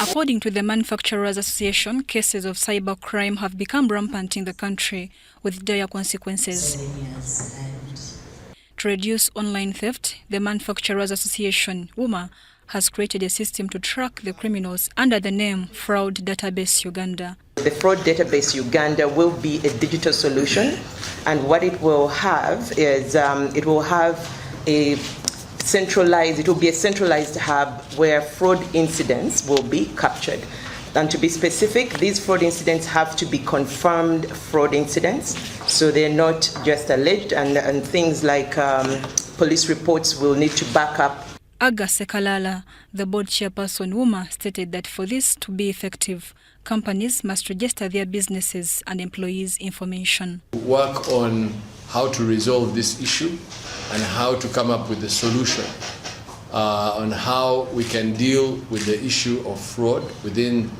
According to the Manufacturers Association, cases of cybercrime have become rampant in the country with dire consequences. To reduce online theft, the Manufacturers Association, UMA, has created a system to track the criminals under the name Fraud Database Uganda. The Fraud Database Uganda will be a digital solution, and what it will have is it will be a centralized hub where fraud incidents will be captured. And to be specific, these fraud incidents have to be confirmed fraud incidents, so they're not just alleged, and things like police reports will need to back up. Aga Sekalala, the board chairperson UMA, stated that for this to be effective, companies must register their businesses and employees' information. Work on how to resolve this issue and how to come up with a solution on how we can deal with the issue of fraud within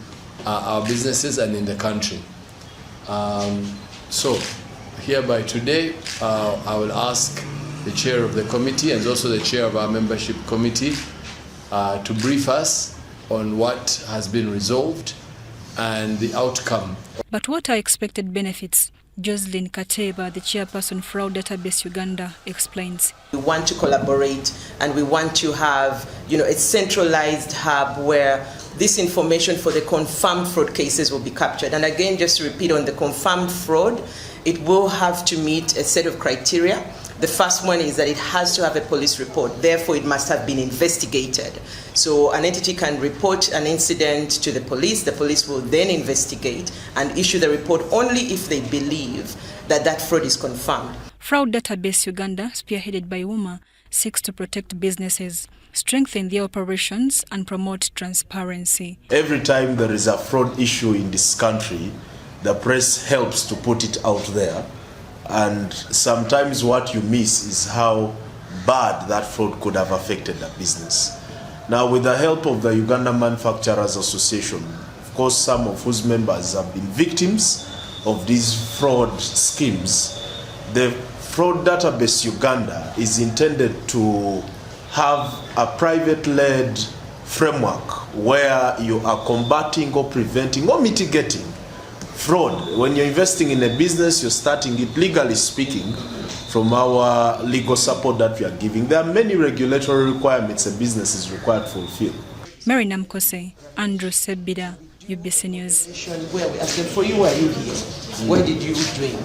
our businesses and in the country. So hereby today, I will ask the chair of the committee and also the chair of our membership committee to brief us on what has been resolved and the outcome. But what are expected benefits? Jocelyn Kateba, the chairperson Fraud Database Uganda, explains. We want to collaborate, and we want to have, a centralized hub where this information for the confirmed fraud cases will be captured. And again, just to repeat on the confirmed fraud, it will have to meet a set of criteria. The first one is that it has to have a police report, therefore it must have been investigated. So an entity can report an incident to the police will then investigate and issue the report only if they believe that that fraud is confirmed. Fraud Database Uganda, spearheaded by UMA, seeks to protect businesses, strengthen their operations and promote transparency. Every time there is a fraud issue in this country, the press helps to put it out there. And sometimes what you miss is how bad that fraud could have affected the business. Now, with the help of the Uganda Manufacturers Association, of course, some of whose members have been victims of these fraud schemes, the Fraud Database Uganda is intended to have a private-led framework where you are combating or preventing or mitigating fraud. When you're investing in a business, you're starting it, legally speaking, from our legal support that we are giving. There are many regulatory requirements a business is required to fulfill. Mary Namkose, Andrew Sebida, UBC News. For you, were you here? Where did you dream?